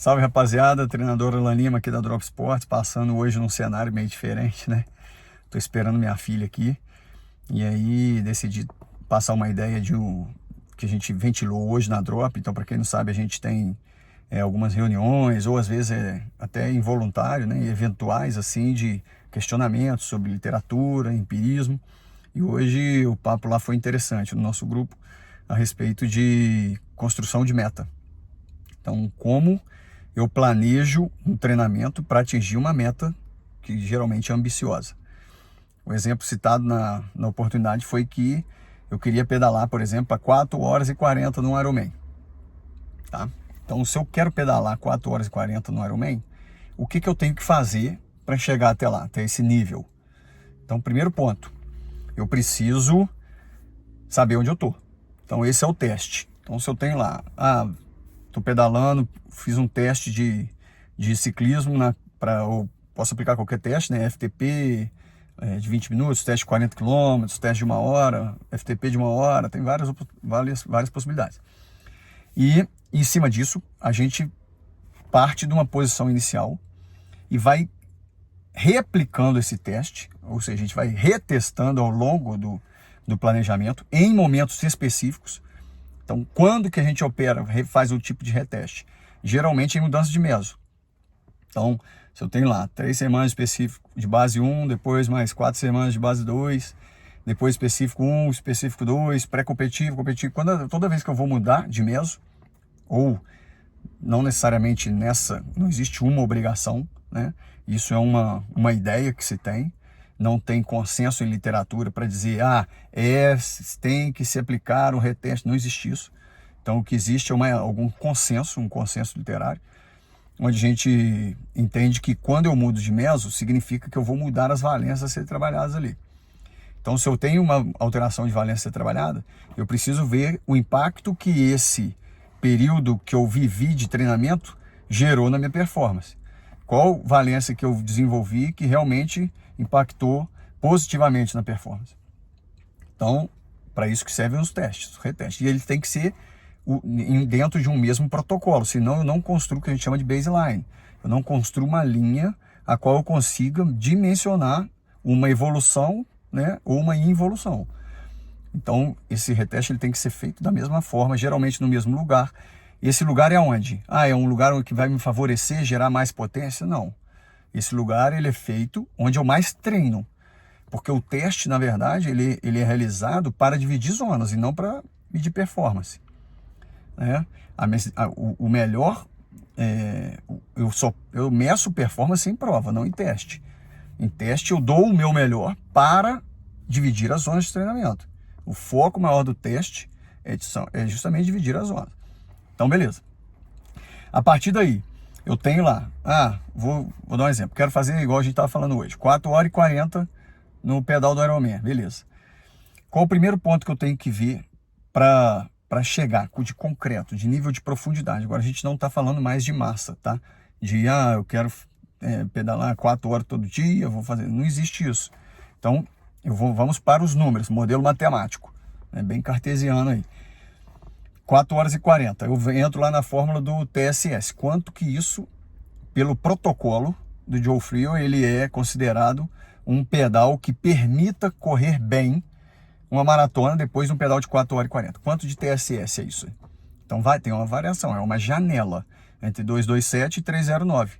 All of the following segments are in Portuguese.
Salve, rapaziada, treinador Alan Lima aqui da Drop Sports, passando hoje num cenário meio diferente, né? Tô esperando minha filha aqui e aí decidi passar uma ideia que a gente ventilou hoje na Drop. Então, para quem não sabe, a gente tem algumas reuniões, ou às vezes até involuntário, né? Eventuais, assim, de questionamentos sobre literatura, empirismo. E hoje o papo lá foi interessante no nosso grupo a respeito de construção de meta. Então, como eu planejo um treinamento para atingir uma meta que geralmente é ambiciosa. O exemplo citado na oportunidade foi que eu queria pedalar, por exemplo, a 4 horas e 40 no Ironman. Tá? Então, se eu quero pedalar 4 horas e 40 no Ironman, o que eu tenho que fazer para chegar até lá, até esse nível? Então, primeiro ponto, eu preciso saber onde eu estou. Então, esse é o teste. Então, se eu tenho lá, estou pedalando, fiz um teste de ciclismo, eu posso aplicar qualquer teste, né? FTP de 20 minutos, teste de 40 km, teste de 1 hora, FTP de 1 hora, tem várias possibilidades. E em cima disso, a gente parte de uma posição inicial e vai reaplicando esse teste, ou seja, a gente vai retestando ao longo do planejamento em momentos específicos. Então, quando que a gente faz o tipo de reteste? Geralmente em mudança de meso. Então, se eu tenho lá 3 semanas específico de base 1, depois mais 4 semanas de base 2, depois específico 1, específico 2, pré-competitivo, competitivo. Toda vez que eu vou mudar de meso, ou não necessariamente não existe uma obrigação, né? Isso é uma ideia que se tem. Não tem consenso em literatura para dizer, tem que se aplicar o reteste. Não existe isso. Então, o que existe é algum consenso, um consenso literário, onde a gente entende que quando eu mudo de meso, significa que eu vou mudar as valências a serem trabalhadas ali. Então, se eu tenho uma alteração de valência a ser trabalhada, eu preciso ver o impacto que esse período que eu vivi de treinamento gerou na minha performance. Qual valência que eu desenvolvi que realmente impactou positivamente na performance. Então, para isso que servem os testes, os retestes. E eles têm que ser dentro de um mesmo protocolo, senão eu não construo o que a gente chama de baseline. Eu não construo uma linha a qual eu consiga dimensionar uma evolução, né, ou uma involução. Então, esse reteste ele tem que ser feito da mesma forma, geralmente no mesmo lugar. E esse lugar é onde? É um lugar que vai me favorecer, gerar mais potência? Não. Esse lugar ele é feito onde eu mais treino. Porque o teste, na verdade, ele é realizado para dividir zonas e não para medir performance. Né? O melhor, eu meço performance em prova, não em teste. Em teste eu dou o meu melhor para dividir as zonas de treinamento. O foco maior do teste é justamente dividir as zonas. Então, beleza. A partir daí, eu tenho lá, vou dar um exemplo, quero fazer igual a gente estava falando hoje, 4 horas e 40 no pedal do Ironman, beleza. Qual o primeiro ponto que eu tenho que ver para chegar de concreto, de nível de profundidade? Agora a gente não está falando mais de massa, tá? Eu quero pedalar 4 horas todo dia, vou fazer, não existe isso. Então, vamos para os números, modelo matemático, bem cartesiano aí. 4 horas e 40, eu entro lá na fórmula do TSS, quanto que isso, pelo protocolo do Joe Friel, ele é considerado um pedal que permita correr bem uma maratona depois de um pedal de 4 horas e 40. Quanto de TSS é isso? Então tem uma variação, é uma janela entre 227 e 309,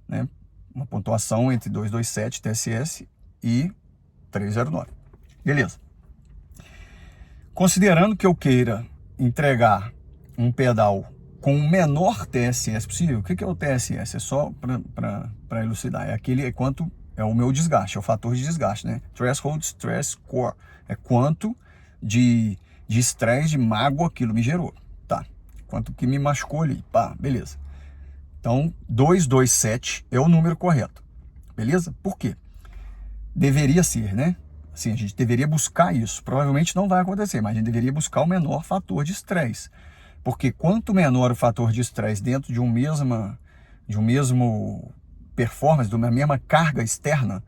né? Uma pontuação entre 227 TSS e 309. Beleza. Considerando que eu queira entregar um pedal com o menor TSS possível. O que é o TSS? É só para elucidar. Quanto é o meu desgaste, é o fator de desgaste, né? Threshold Stress Score. É quanto de estresse, de mágoa aquilo me gerou. Tá. Quanto que me machucou ali. Pá, beleza. Então, 227 é o número correto. Beleza? Por quê? Deveria ser, né? Assim, a gente deveria buscar isso. Provavelmente não vai acontecer, mas a gente deveria buscar o menor fator de estresse. Porque quanto menor o fator de estresse dentro de um mesmo performance, de uma mesma carga externa,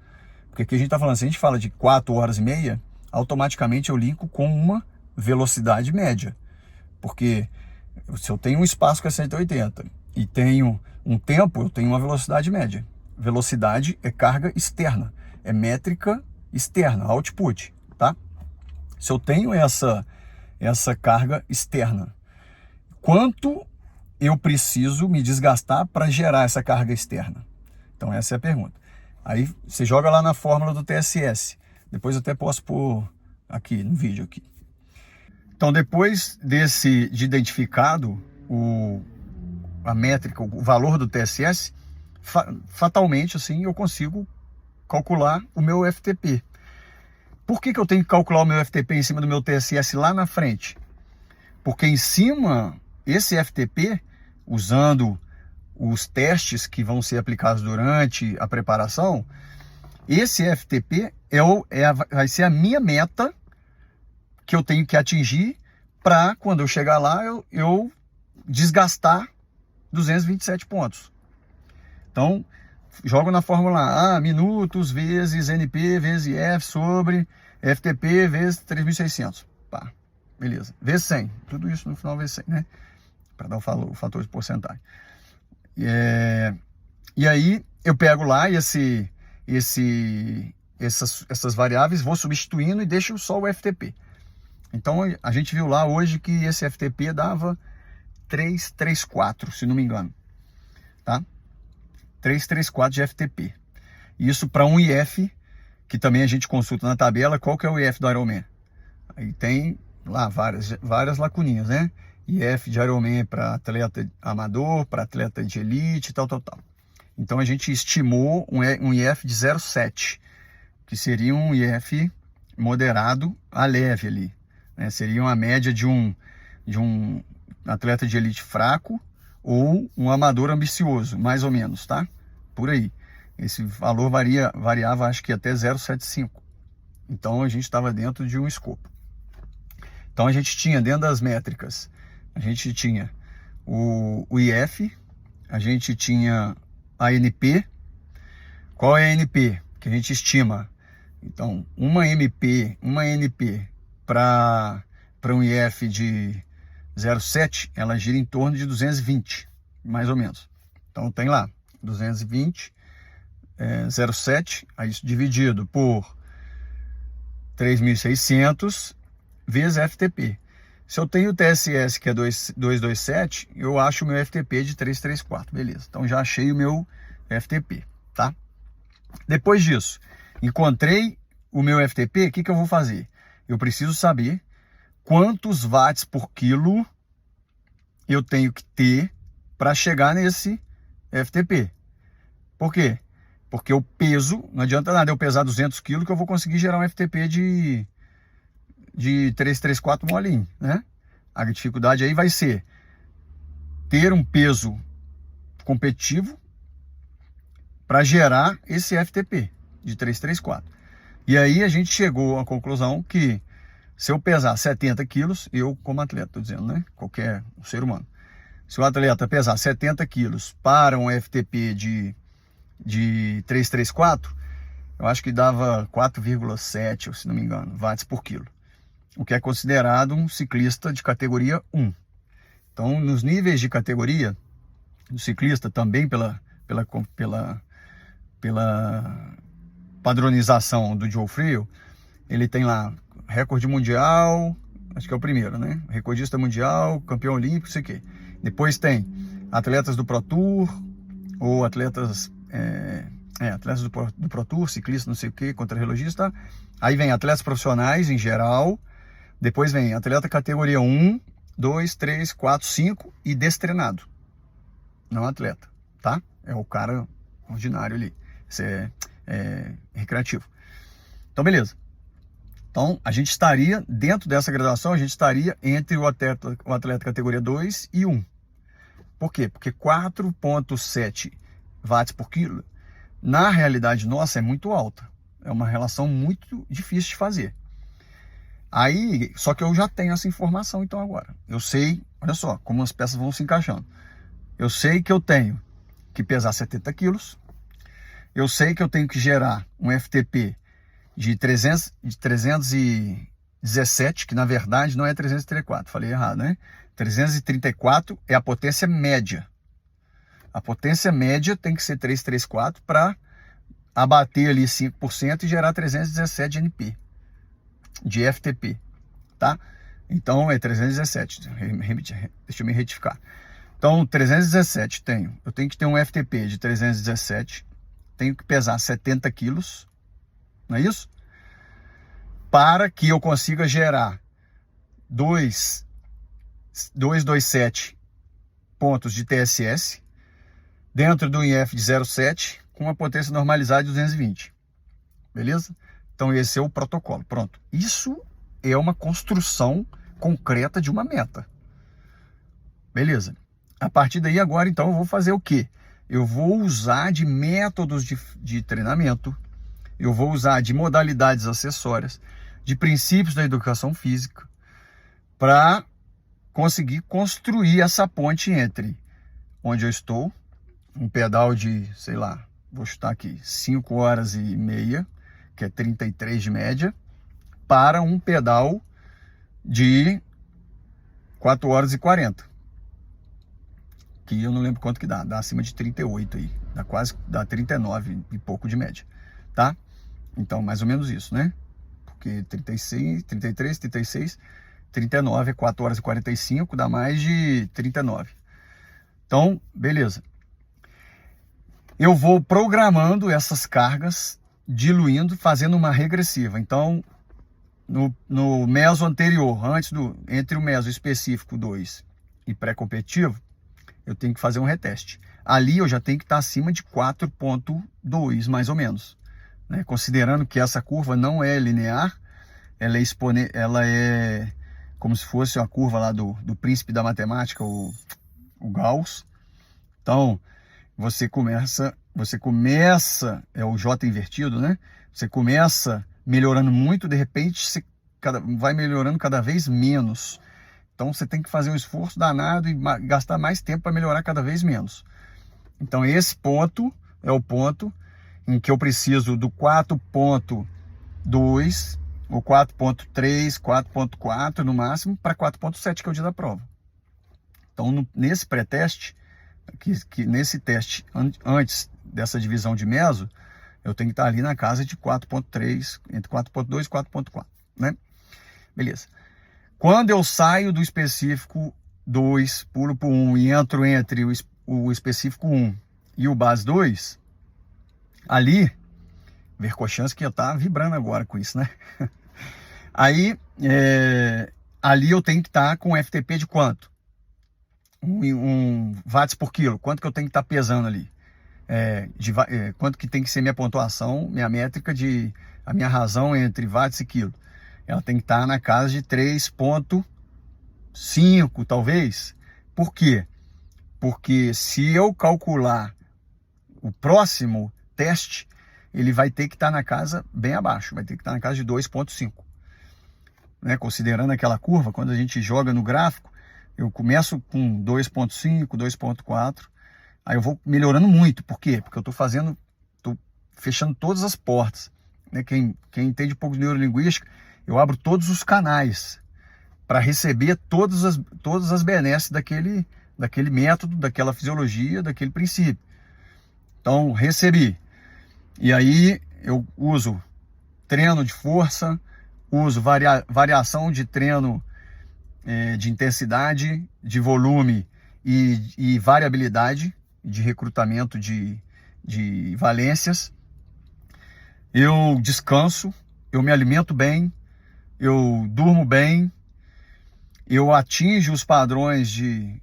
porque aqui a gente está falando, se a gente fala de 4 horas e meia, automaticamente eu linko com uma velocidade média. Porque se eu tenho um espaço que é 180 e tenho um tempo, eu tenho uma velocidade média. Velocidade é carga externa, é métrica externa, output, tá? Se eu tenho essa carga externa, quanto eu preciso me desgastar para gerar essa carga externa? Então essa é a pergunta. Aí você joga lá na fórmula do TSS. Depois eu até posso pôr aqui no vídeo aqui. Então depois de identificado a métrica, o valor do TSS, fatalmente assim eu consigo calcular o meu FTP. Por que eu tenho que calcular o meu FTP em cima do meu TSS lá na frente? Porque em cima, esse FTP, usando os testes que vão ser aplicados durante a preparação, esse FTP vai ser a minha meta que eu tenho que atingir para, quando eu chegar lá, eu desgastar 227 pontos. Então, jogo na fórmula A, minutos vezes NP vezes IF sobre FTP vezes 3.600. Pá, beleza. Vezes 100. Tudo isso no final vezes 100, né? Para dar o fator de porcentagem. E aí eu pego lá essas variáveis, vou substituindo e deixo só o FTP. Então a gente viu lá hoje que esse FTP dava 334, se não me engano. Tá? 334 de FTP. Isso para um IF, que também a gente consulta na tabela. Qual que é o IF do Ironman? Aí tem lá várias lacuninhas, né? IF de Ironman para atleta amador, para atleta de elite, tal. Então a gente estimou um IF de 0,7, que seria um IF moderado a leve ali, né? Seria uma média de um atleta de elite fraco ou um amador ambicioso, mais ou menos, tá? Por aí. Esse valor variava, acho que até 0,75. Então a gente estava dentro de um escopo. Então a gente tinha dentro das métricas, a gente tinha o IF, a gente tinha a NP. Qual é a NP? Que a gente estima. Então, uma NP para um IF de 0,7, ela gira em torno de 220, mais ou menos. Então tem lá 220, 0,7, aí isso dividido por 3.600 vezes FTP. Se eu tenho o TSS que é 227, eu acho o meu FTP de 334, beleza. Então já achei o meu FTP, tá? Depois disso, encontrei o meu FTP, o que eu vou fazer? Eu preciso saber quantos watts por quilo eu tenho que ter para chegar nesse FTP. Por quê? Porque o peso, não adianta nada eu pesar 200 quilos que eu vou conseguir gerar um FTP de 334 molinho, né? A dificuldade aí vai ser ter um peso competitivo para gerar esse FTP de 334. E aí a gente chegou à conclusão que se eu pesar 70 quilos, eu como atleta, estou dizendo, né? Qualquer ser humano. Se o atleta pesar 70 quilos para um FTP de 334, eu acho que dava 4,7, se não me engano, watts por quilo. O que é considerado um ciclista de categoria 1. Então, nos níveis de categoria do ciclista, também pela padronização do Joe Friel, ele tem lá recorde mundial, acho que é o primeiro, né? Recordista mundial, campeão olímpico, sei o quê. Depois tem atletas do Pro Tour, ou atletas do Pro Tour, ciclista, não sei o quê, contrarrelogista. Aí vem atletas profissionais em geral. Depois vem atleta categoria 1, 2, 3, 4, 5 e destreinado. Não atleta, tá? É o cara ordinário ali. Isso é recreativo. Então, beleza. Então, a gente estaria, dentro dessa graduação, a gente estaria entre o atleta categoria 2 e 1. Por quê? Porque 4,7 watts por quilo, na realidade nossa, é muito alta. É uma relação muito difícil de fazer. Aí, só que eu já tenho essa informação então agora. Eu sei, olha só, como as peças vão se encaixando. Eu sei que eu tenho que pesar 70 quilos. Eu sei que eu tenho que gerar um FTP de 317, que na verdade não é 334, falei errado, né? 334 é a potência média. A potência média tem que ser 334 para abater ali 5% e gerar 317 de NP, de FTP, tá? Então é 317, deixa eu me retificar. Então 317 eu tenho que ter um FTP de 317, tenho que pesar 70 quilos, não é isso? Para que eu consiga gerar 227 pontos de TSS dentro do IF de 0,7 com uma potência normalizada de 220, beleza? Então esse é o protocolo, pronto. Isso é uma construção concreta de uma meta, beleza? A partir daí agora então eu vou fazer o quê? Eu vou usar de métodos de treinamento, eu vou usar de modalidades acessórias, de princípios da educação física, para conseguir construir essa ponte entre onde eu estou, um pedal de, sei lá, vou chutar aqui, 5 horas e meia, que é 33 de média, para um pedal de 4 horas e 40, que eu não lembro quanto que dá acima de 38 aí, dá 39 e pouco de média, tá? Então, mais ou menos isso, né? Porque 36, 33, 36, 39 é 4 horas e 45, dá mais de 39. Então, beleza. Eu vou programando essas cargas, diluindo, fazendo uma regressiva. Então, no meso anterior, entre o meso específico 2 e pré-competitivo, eu tenho que fazer um reteste. Ali eu já tenho que estar acima de 4,2, mais ou menos, né? Considerando que essa curva não é linear, ela é como se fosse a curva lá do príncipe da matemática, o Gauss. Então, você começa, é o J invertido, né? Você começa melhorando muito, de repente você vai melhorando cada vez menos. Então, você tem que fazer um esforço danado e gastar mais tempo para melhorar cada vez menos. Então, esse ponto é o ponto em que eu preciso do 4,2 ou 4,3, 4,4 no máximo, para 4,7, que é o dia da prova. Então, nesse pré-teste, nesse teste antes dessa divisão de meso, eu tenho que estar ali na casa de 4,3, entre 4,2 e 4,4, né? Beleza. Quando eu saio do específico 2, pulo para o 1 e entro entre o específico 1 e o base 2, ali, Verkhoshansky ia estar vibrando agora com isso, né? Aí, ali eu tenho que estar com FTP de quanto? 1 watts por quilo. Quanto que eu tenho que estar pesando ali? Quanto que tem que ser minha pontuação, minha métrica, a minha razão entre watts e quilo? Ela tem que estar na casa de 3,5, talvez. Por quê? Porque se eu calcular o próximo teste, ele vai ter que estar na casa bem abaixo, vai ter que estar na casa de 2,5. Né? Considerando aquela curva, quando a gente joga no gráfico, eu começo com 2,5, 2,4, aí eu vou melhorando muito. Por quê? Porque eu estou fechando todas as portas. Né? Quem entende um pouco de neurolinguística, eu abro todos os canais para receber todas as benesses daquele método, daquela fisiologia, daquele princípio. Então, recebi. E aí eu uso treino de força, uso variação de treino de intensidade, de volume e variabilidade de recrutamento de valências. Eu descanso, eu me alimento bem, eu durmo bem, eu atinjo os padrões de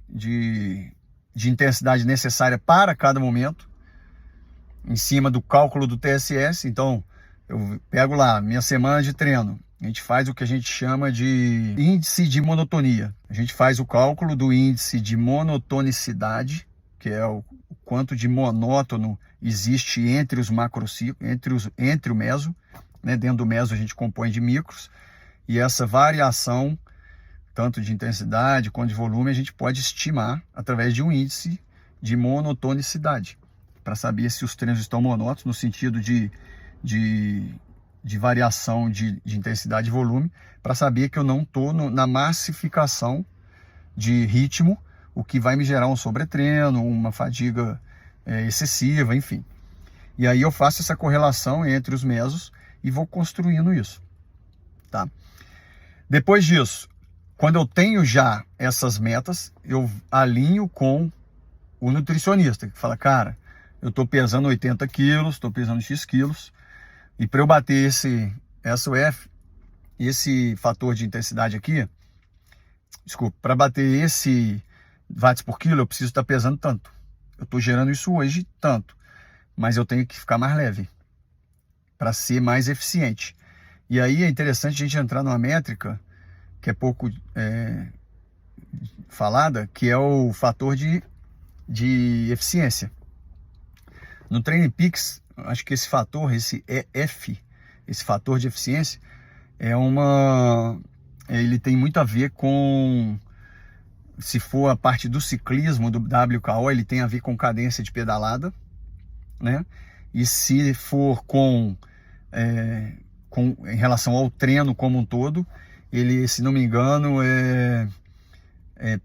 intensidade necessária para cada momento, em cima do cálculo do TSS. Então, eu pego lá minha semana de treino, a gente faz o que a gente chama de índice de monotonia. A gente faz o cálculo do índice de monotonicidade, que é o quanto de monótono existe entre os macrociclos, entre o meso, né? Dentro do meso a gente compõe de micros, e essa variação, tanto de intensidade quanto de volume, a gente pode estimar através de um índice de monotonicidade, para saber se os treinos estão monótonos, no sentido de variação de intensidade e volume, para saber que eu não estou na massificação de ritmo o que vai me gerar um sobretreino, uma fadiga excessiva, enfim. E aí eu faço essa correlação entre os mesos e vou construindo isso, tá? Depois disso, quando eu tenho já essas metas, eu alinho com o nutricionista, que fala, cara, eu estou pesando 80 quilos, estou pesando X quilos, e para eu bater esse SOF, esse fator de intensidade aqui, desculpa, para bater esse watts por quilo, eu preciso estar pesando tanto. Eu estou gerando isso hoje tanto, mas eu tenho que ficar mais leve para ser mais eficiente. E aí é interessante a gente entrar numa métrica que é pouco falada, que é o fator de eficiência. No Training Peaks, acho que esse fator, esse EF, esse fator de eficiência, ele tem muito a ver com, se for a parte do ciclismo, do WKO, ele tem a ver com cadência de pedalada, né? E se for em relação ao treino como um todo, ele, se não me engano, é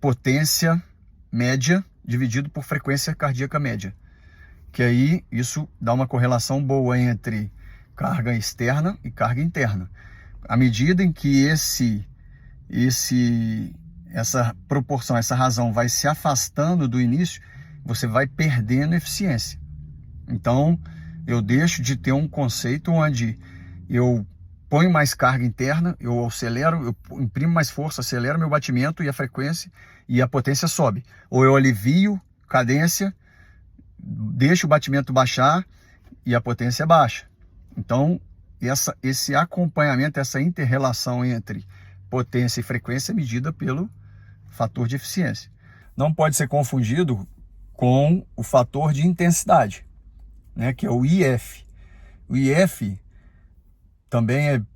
potência média dividido por frequência cardíaca média. Que aí isso dá uma correlação boa entre carga externa e carga interna. À medida em que essa proporção, essa razão vai se afastando do início, você vai perdendo eficiência. Então, eu deixo de ter um conceito onde eu ponho mais carga interna, eu acelero, eu imprimo mais força, acelero meu batimento e a frequência e a potência sobe. Ou eu alivio cadência, deixo o batimento baixar e a potência baixa. Então, esse acompanhamento, essa inter-relação entre potência e frequência é medida pelo fator de eficiência. Não pode ser confundido com o fator de intensidade, né, que é o IF. O IF também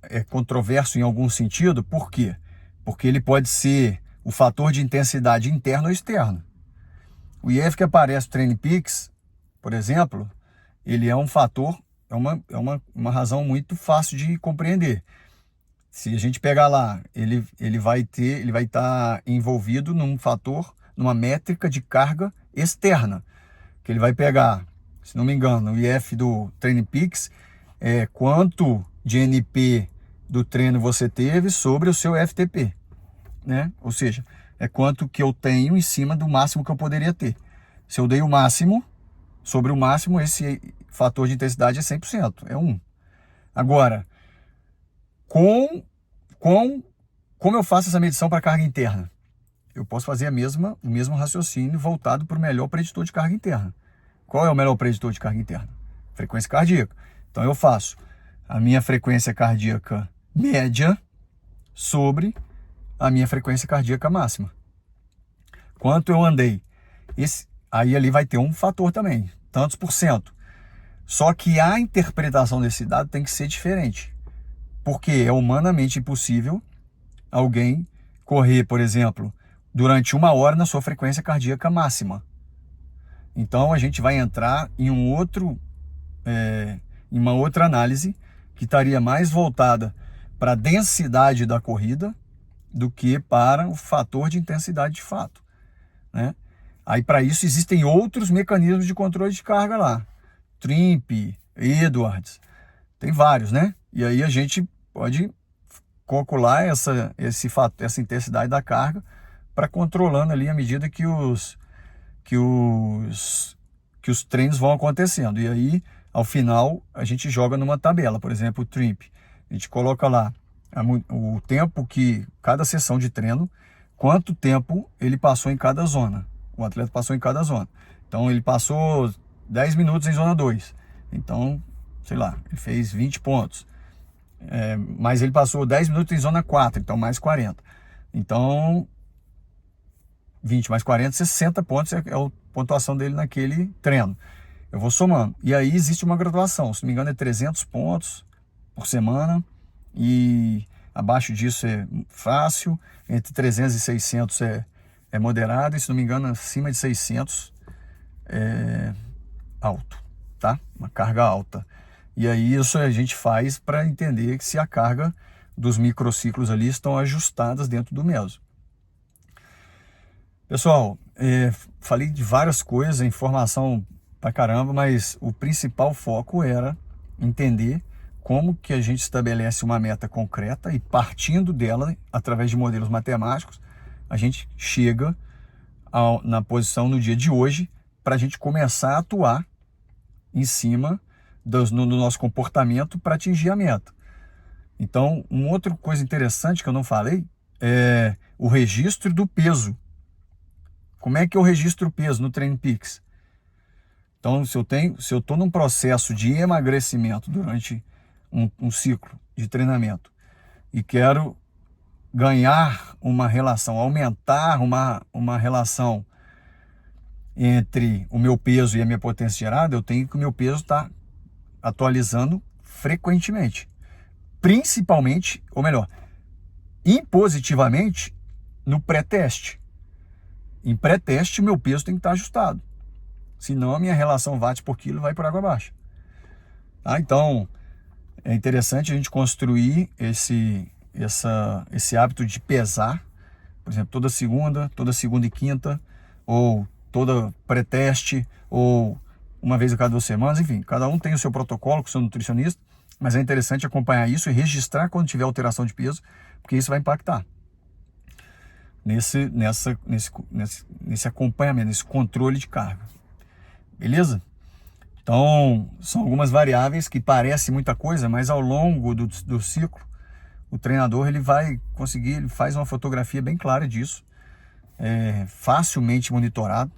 é controverso em algum sentido. Por quê? Porque ele pode ser o fator de intensidade interno ou externo. O IF que aparece no Training Peaks, por exemplo, ele é um fator, é uma razão muito fácil de compreender. Se a gente pegar lá, ele vai estar envolvido num fator, numa métrica de carga externa, que ele vai pegar, se não me engano, o IF do Training Peaks é quanto de NP do treino você teve sobre o seu FTP, né? Ou seja, é quanto que eu tenho em cima do máximo que eu poderia ter. Se eu dei o máximo, sobre o máximo, esse fator de intensidade é 100%, é 1. Agora, como eu faço essa medição para carga interna? Eu posso fazer o mesmo raciocínio voltado para o melhor preditor de carga interna. Qual é o melhor preditor de carga interna? Frequência cardíaca. Então eu faço a minha frequência cardíaca média sobre a minha frequência cardíaca máxima. Quanto eu andei? Aí ali vai ter um fator também, tantos por cento. Só que a interpretação desse dado tem que ser diferente. Porque é humanamente impossível alguém correr, por exemplo, durante 1 hora na sua frequência cardíaca máxima. Então a gente vai entrar em uma outra análise que estaria mais voltada para a densidade da corrida do que para o fator de intensidade de fato, né? Aí para isso existem outros mecanismos de controle de carga lá, Trimp, Edwards, tem vários, né? E aí a gente pode calcular essa intensidade da carga para controlando ali à medida que os treinos vão acontecendo. E aí, ao final, a gente joga numa tabela, por exemplo, o Trimp. A gente coloca lá o tempo que cada sessão de treino, quanto tempo ele passou em cada zona. O atleta passou em cada zona. Então, ele passou 10 minutos em zona 2. Então, sei lá, ele fez 20 pontos. Mas ele passou 10 minutos em zona 4, então mais 40. Então, 20 mais 40, 60 pontos é a pontuação dele naquele treino. Eu vou somando. E aí existe uma graduação. Se não me engano, é 300 pontos por semana. E abaixo disso é fácil. Entre 300 e 600 é moderado. E se não me engano, acima de 600 é alto, tá? Uma carga alta. E aí isso a gente faz para entender que se a carga dos microciclos ali estão ajustadas dentro do meso. Pessoal, falei de várias coisas, informação pra caramba, mas o principal foco era entender como que a gente estabelece uma meta concreta e partindo dela, através de modelos matemáticos, a gente chega na posição no dia de hoje para a gente começar a atuar em cima no nosso comportamento para atingir a meta. Então, uma outra coisa interessante que eu não falei é o registro do peso. Como é que eu registro o peso no TrainingPeaks? Então, se eu estou num processo de emagrecimento durante um ciclo de treinamento e quero ganhar uma relação, aumentar uma relação entre o meu peso e a minha potência gerada, eu tenho que o meu peso estar atualizando frequentemente. Principalmente, ou melhor, impositivamente no pré-teste. Em pré-teste, meu peso tem que estar ajustado. Senão a minha relação watts por quilo vai por água abaixo. Tá? Então, é interessante a gente construir esse hábito de pesar, por exemplo, toda segunda e quinta, ou toda pré-teste, ou uma vez a cada 2 semanas, enfim, cada um tem o seu protocolo com o seu nutricionista, mas é interessante acompanhar isso e registrar quando tiver alteração de peso, porque isso vai impactar nesse acompanhamento, nesse controle de carga. Beleza? Então, são algumas variáveis que parecem muita coisa, mas ao longo do ciclo, o treinador ele faz uma fotografia bem clara disso, facilmente monitorado.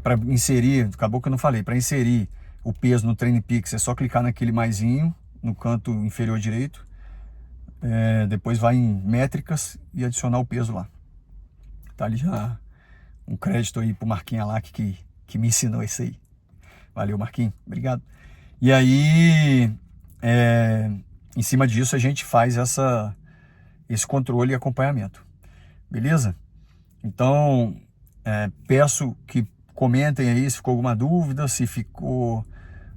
Para inserir, acabou que eu não falei, para inserir o peso no TrainingPeaks é só clicar naquele maisinho no canto inferior direito, depois vai em métricas e adicionar o peso lá. Tá ali já um crédito aí pro Marquinhos lá que me ensinou isso aí. Valeu, Marquinhos, obrigado. E aí, em cima disso, a gente faz esse controle e acompanhamento. Beleza? Então, peço que comentem aí se ficou alguma dúvida, se ficou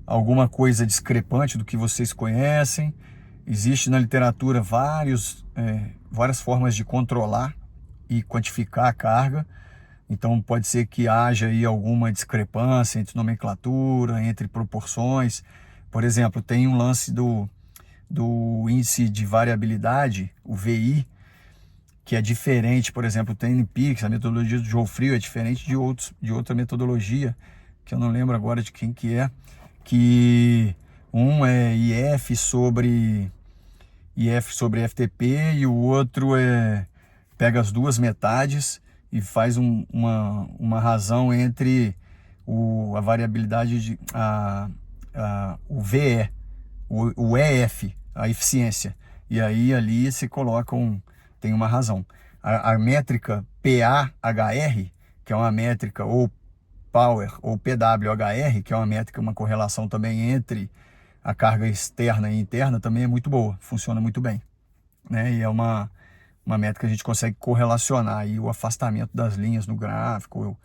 alguma coisa discrepante do que vocês conhecem. Existe na literatura várias formas de controlar e quantificar a carga. Então pode ser que haja aí alguma discrepância entre nomenclatura, entre proporções. Por exemplo, tem um lance do índice de variabilidade, o VI, que é diferente. Por exemplo, o TrainingPeaks, a metodologia do Joe Frio é diferente de outra metodologia, que eu não lembro agora de quem que é, que um é IF sobre FTP e o outro pega as duas metades e faz uma razão entre a variabilidade o VE, o EF, a eficiência. E aí ali se coloca tem uma razão. A métrica PAHR, que é uma métrica, ou Power, ou PWHR, que é uma métrica, uma correlação também entre a carga externa e interna, também é muito boa, funciona muito bem, né? E é uma métrica que a gente consegue correlacionar aí o afastamento das linhas no gráfico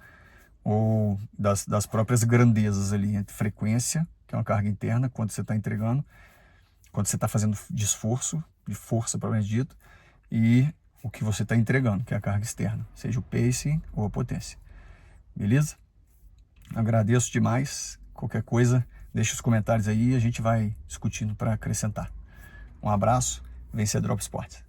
ou das próprias grandezas ali entre frequência, que é uma carga interna, quando você está entregando, quando você está fazendo de força, propriamente dito, e o que você está entregando, que é a carga externa, seja o pacing ou a potência. Beleza? Agradeço demais. Qualquer coisa, deixa os comentários aí e a gente vai discutindo para acrescentar. Um abraço, vencer Drop Sports.